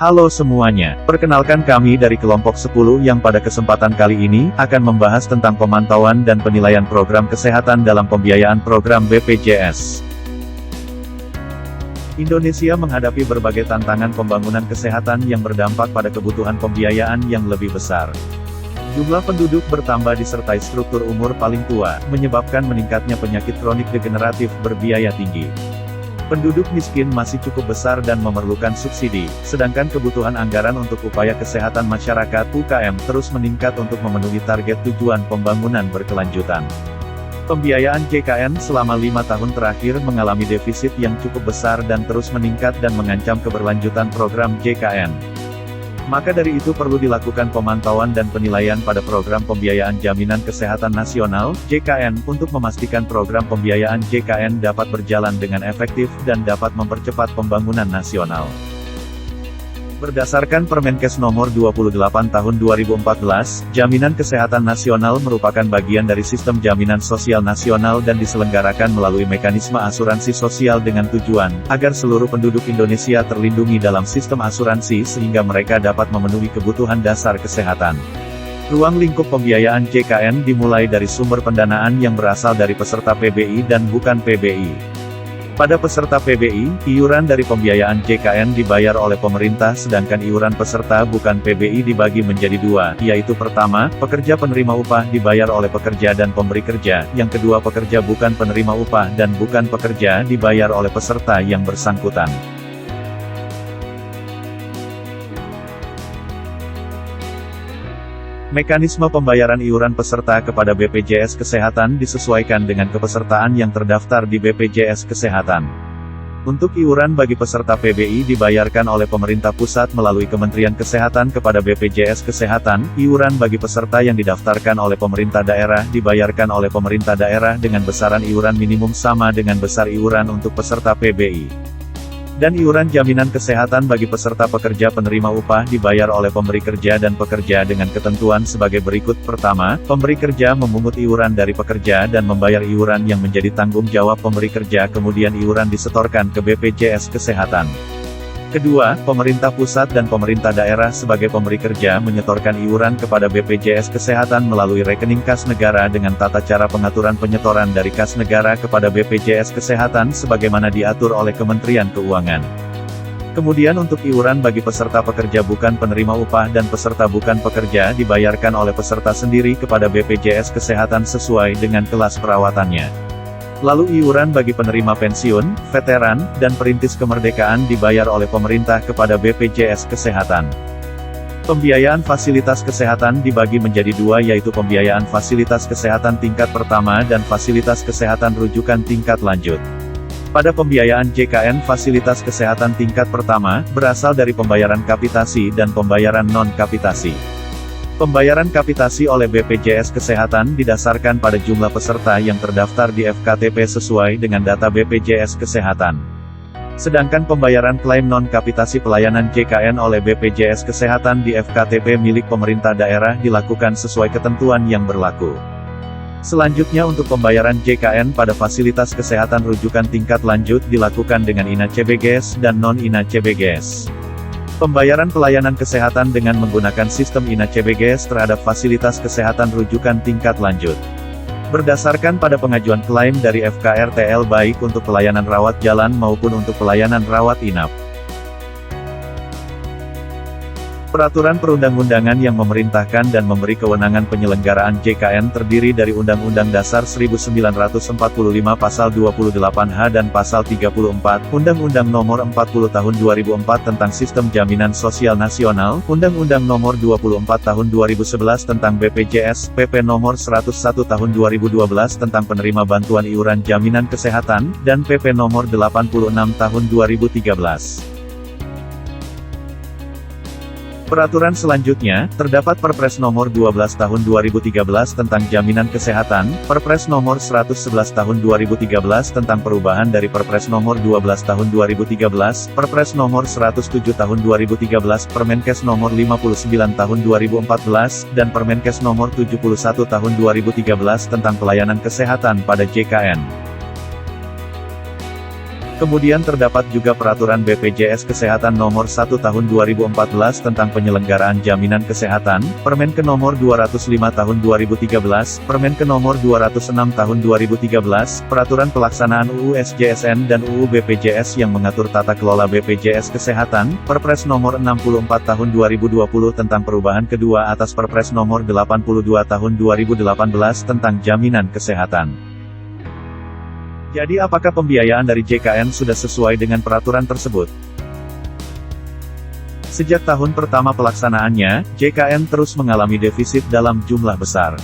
Halo semuanya, perkenalkan kami dari kelompok 10 yang pada kesempatan kali ini, akan membahas tentang pemantauan dan penilaian program kesehatan dalam pembiayaan program BPJS. Indonesia menghadapi berbagai tantangan pembangunan kesehatan yang berdampak pada kebutuhan pembiayaan yang lebih besar. Jumlah penduduk bertambah disertai struktur umur paling tua, menyebabkan meningkatnya penyakit kronik degeneratif berbiaya tinggi. Penduduk miskin masih cukup besar dan memerlukan subsidi, sedangkan kebutuhan anggaran untuk upaya kesehatan masyarakat (UKM) terus meningkat untuk memenuhi target tujuan pembangunan berkelanjutan. Pembiayaan JKN selama 5 tahun terakhir mengalami defisit yang cukup besar dan terus meningkat dan mengancam keberlanjutan program JKN. Maka dari itu perlu dilakukan pemantauan dan penilaian pada program pembiayaan Jaminan Kesehatan Nasional, JKN, untuk memastikan program pembiayaan JKN dapat berjalan dengan efektif dan dapat mempercepat pembangunan nasional. Berdasarkan Permenkes Nomor 28 Tahun 2014, Jaminan Kesehatan Nasional merupakan bagian dari Sistem Jaminan Sosial Nasional dan diselenggarakan melalui mekanisme asuransi sosial dengan tujuan agar seluruh penduduk Indonesia terlindungi dalam sistem asuransi sehingga mereka dapat memenuhi kebutuhan dasar kesehatan. Ruang lingkup pembiayaan JKN dimulai dari sumber pendanaan yang berasal dari peserta PBI dan bukan PBI. Pada peserta PBI, iuran dari pembiayaan JKN dibayar oleh pemerintah sedangkan iuran peserta bukan PBI dibagi menjadi dua, yaitu pertama, pekerja penerima upah dibayar oleh pekerja dan pemberi kerja, yang kedua pekerja bukan penerima upah dan bukan pekerja dibayar oleh peserta yang bersangkutan. Mekanisme pembayaran iuran peserta kepada BPJS Kesehatan disesuaikan dengan kepesertaan yang terdaftar di BPJS Kesehatan. Untuk iuran bagi peserta PBI dibayarkan oleh pemerintah pusat melalui Kementerian Kesehatan kepada BPJS Kesehatan, iuran bagi peserta yang didaftarkan oleh pemerintah daerah dibayarkan oleh pemerintah daerah dengan besaran iuran minimum sama dengan besar iuran untuk peserta PBI. Dan iuran jaminan kesehatan bagi peserta pekerja penerima upah dibayar oleh pemberi kerja dan pekerja dengan ketentuan sebagai berikut. Pertama, pemberi kerja memungut iuran dari pekerja dan membayar iuran yang menjadi tanggung jawab pemberi kerja, kemudian iuran disetorkan ke BPJS Kesehatan. Kedua, pemerintah pusat dan pemerintah daerah sebagai pemberi kerja menyetorkan iuran kepada BPJS Kesehatan melalui rekening kas negara dengan tata cara pengaturan penyetoran dari kas negara kepada BPJS Kesehatan sebagaimana diatur oleh Kementerian Keuangan. Kemudian untuk iuran bagi peserta pekerja bukan penerima upah dan peserta bukan pekerja dibayarkan oleh peserta sendiri kepada BPJS Kesehatan sesuai dengan kelas perawatannya. Lalu iuran bagi penerima pensiun, veteran, dan perintis kemerdekaan dibayar oleh pemerintah kepada BPJS Kesehatan. Pembiayaan fasilitas kesehatan dibagi menjadi dua, yaitu pembiayaan fasilitas kesehatan tingkat pertama dan fasilitas kesehatan rujukan tingkat lanjut. Pada pembiayaan JKN fasilitas kesehatan tingkat pertama, berasal dari pembayaran kapitasi dan pembayaran non-kapitasi. Pembayaran kapitasi oleh BPJS Kesehatan didasarkan pada jumlah peserta yang terdaftar di FKTP sesuai dengan data BPJS Kesehatan. Sedangkan pembayaran klaim non-kapitasi pelayanan JKN oleh BPJS Kesehatan di FKTP milik pemerintah daerah dilakukan sesuai ketentuan yang berlaku. Selanjutnya untuk pembayaran JKN pada fasilitas kesehatan rujukan tingkat lanjut dilakukan dengan INA CBGS dan non-INA CBGS. Pembayaran pelayanan kesehatan dengan menggunakan sistem INA CBGS terhadap fasilitas kesehatan rujukan tingkat lanjut. Berdasarkan pada pengajuan klaim dari FKRTL baik untuk pelayanan rawat jalan maupun untuk pelayanan rawat inap. Peraturan perundang-undangan yang memerintahkan dan memberi kewenangan penyelenggaraan JKN terdiri dari Undang-Undang Dasar 1945 Pasal 28H dan Pasal 34, Undang-Undang Nomor 40 Tahun 2004 tentang Sistem Jaminan Sosial Nasional, Undang-Undang Nomor 24 Tahun 2011 tentang BPJS, PP Nomor 101 Tahun 2012 tentang penerima bantuan iuran jaminan kesehatan, dan PP Nomor 86 Tahun 2013. Peraturan selanjutnya, terdapat Perpres Nomor 12 Tahun 2013 tentang Jaminan Kesehatan, Perpres Nomor 111 Tahun 2013 tentang perubahan dari Perpres Nomor 12 Tahun 2013, Perpres Nomor 107 Tahun 2013, Permenkes Nomor 59 Tahun 2014, dan Permenkes Nomor 71 Tahun 2013 tentang pelayanan kesehatan pada JKN. Kemudian terdapat juga Peraturan BPJS Kesehatan Nomor 1 Tahun 2014 tentang penyelenggaraan jaminan kesehatan, Permenkes Nomor 205 Tahun 2013, Permenkes Nomor 206 Tahun 2013, Peraturan Pelaksanaan UU SJSN dan UU BPJS yang mengatur tata kelola BPJS Kesehatan, Perpres Nomor 64 Tahun 2020 tentang perubahan kedua atas Perpres Nomor 82 Tahun 2018 tentang jaminan kesehatan. Jadi apakah pembiayaan dari JKN sudah sesuai dengan peraturan tersebut? Sejak tahun pertama pelaksanaannya, JKN terus mengalami defisit dalam jumlah besar.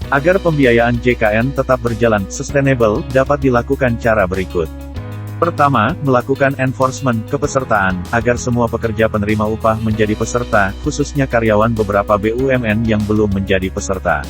Agar pembiayaan JKN tetap berjalan sustainable, dapat dilakukan cara berikut. Pertama, melakukan enforcement kepesertaan, agar semua pekerja penerima upah menjadi peserta, khususnya karyawan beberapa BUMN yang belum menjadi peserta.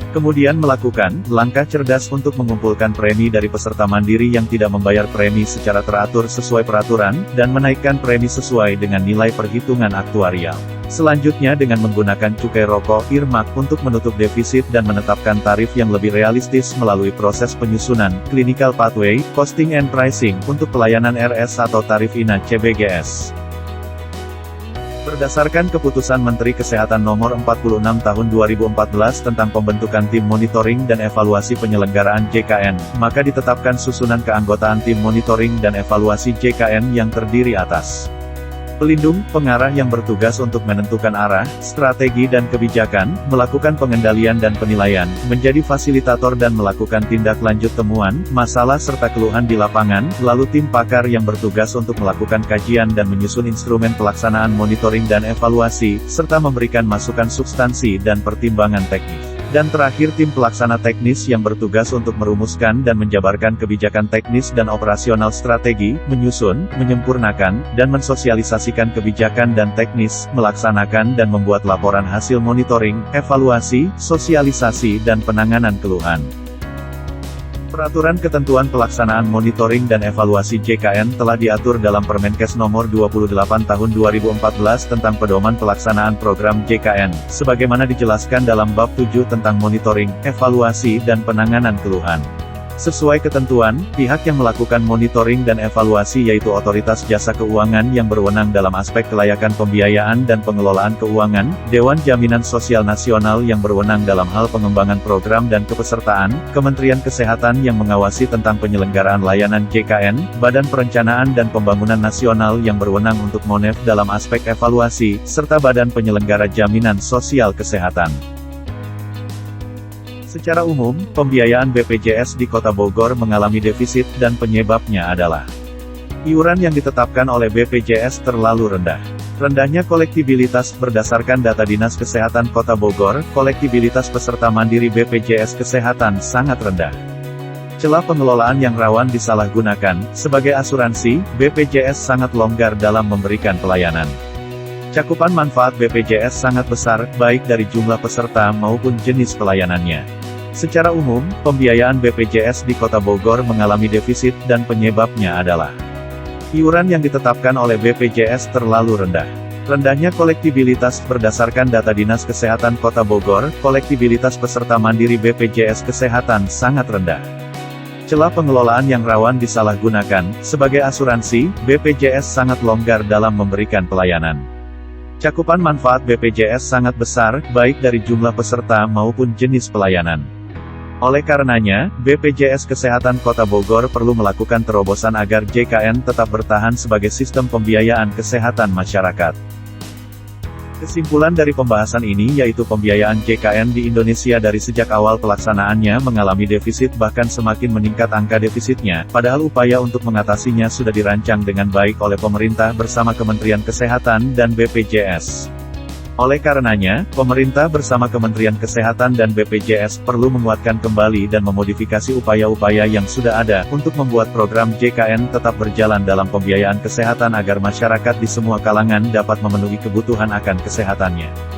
Kemudian melakukan langkah cerdas untuk mengumpulkan premi dari peserta mandiri yang tidak membayar premi secara teratur sesuai peraturan, dan menaikkan premi sesuai dengan nilai perhitungan aktuarial. Selanjutnya dengan menggunakan cukai rokok, earmark, untuk menutup defisit dan menetapkan tarif yang lebih realistis melalui proses penyusunan, clinical pathway, costing and pricing, untuk pelayanan RS atau tarif INA CBGS. Berdasarkan keputusan Menteri Kesehatan Nomor 46 Tahun 2014 tentang pembentukan tim monitoring dan evaluasi penyelenggaraan JKN, maka ditetapkan susunan keanggotaan tim monitoring dan evaluasi JKN yang terdiri atas pelindung, pengarah yang bertugas untuk menentukan arah, strategi dan kebijakan, melakukan pengendalian dan penilaian, menjadi fasilitator dan melakukan tindak lanjut temuan, masalah serta keluhan di lapangan, lalu tim pakar yang bertugas untuk melakukan kajian dan menyusun instrumen pelaksanaan monitoring dan evaluasi, serta memberikan masukan substansi dan pertimbangan teknis. Dan terakhir tim pelaksana teknis yang bertugas untuk merumuskan dan menjabarkan kebijakan teknis dan operasional strategi, menyusun, menyempurnakan, dan mensosialisasikan kebijakan dan teknis, melaksanakan dan membuat laporan hasil monitoring, evaluasi, sosialisasi dan penanganan keluhan. Peraturan Ketentuan Pelaksanaan Monitoring dan Evaluasi JKN telah diatur dalam Permenkes Nomor 28 Tahun 2014 tentang pedoman pelaksanaan program JKN, sebagaimana dijelaskan dalam bab 7 tentang monitoring, evaluasi dan penanganan keluhan. Sesuai ketentuan, pihak yang melakukan monitoring dan evaluasi yaitu Otoritas Jasa Keuangan yang berwenang dalam aspek kelayakan pembiayaan dan pengelolaan keuangan, Dewan Jaminan Sosial Nasional yang berwenang dalam hal pengembangan program dan kepesertaan, Kementerian Kesehatan yang mengawasi tentang penyelenggaraan layanan JKN, Badan Perencanaan dan Pembangunan Nasional yang berwenang untuk MONEF dalam aspek evaluasi, serta Badan Penyelenggara Jaminan Sosial Kesehatan. Secara umum, pembiayaan BPJS di Kota Bogor mengalami defisit dan penyebabnya adalah iuran yang ditetapkan oleh BPJS terlalu rendah. Rendahnya kolektibilitas. Berdasarkan data Dinas Kesehatan Kota Bogor, kolektibilitas peserta mandiri BPJS Kesehatan sangat rendah. Celah pengelolaan yang rawan disalahgunakan. Sebagai asuransi, BPJS sangat longgar dalam memberikan pelayanan. Cakupan manfaat BPJS sangat besar, baik dari jumlah peserta maupun jenis pelayanannya. Secara umum, pembiayaan BPJS di Kota Bogor mengalami defisit dan penyebabnya adalah iuran yang ditetapkan oleh BPJS terlalu rendah. Rendahnya kolektibilitas. Berdasarkan data Dinas Kesehatan Kota Bogor, kolektibilitas peserta mandiri BPJS Kesehatan sangat rendah. Celah pengelolaan yang rawan disalahgunakan. Sebagai asuransi, BPJS sangat longgar dalam memberikan pelayanan. Cakupan manfaat BPJS sangat besar, baik dari jumlah peserta maupun jenis pelayanan. Oleh karenanya, BPJS Kesehatan Kota Bogor perlu melakukan terobosan agar JKN tetap bertahan sebagai sistem pembiayaan kesehatan masyarakat. Kesimpulan dari pembahasan ini yaitu pembiayaan JKN di Indonesia dari sejak awal pelaksanaannya mengalami defisit bahkan semakin meningkat angka defisitnya, padahal upaya untuk mengatasinya sudah dirancang dengan baik oleh pemerintah bersama Kementerian Kesehatan dan BPJS. Oleh karenanya, pemerintah bersama Kementerian Kesehatan dan BPJS perlu menguatkan kembali dan memodifikasi upaya-upaya yang sudah ada, untuk membuat program JKN tetap berjalan dalam pembiayaan kesehatan agar masyarakat di semua kalangan dapat memenuhi kebutuhan akan kesehatannya.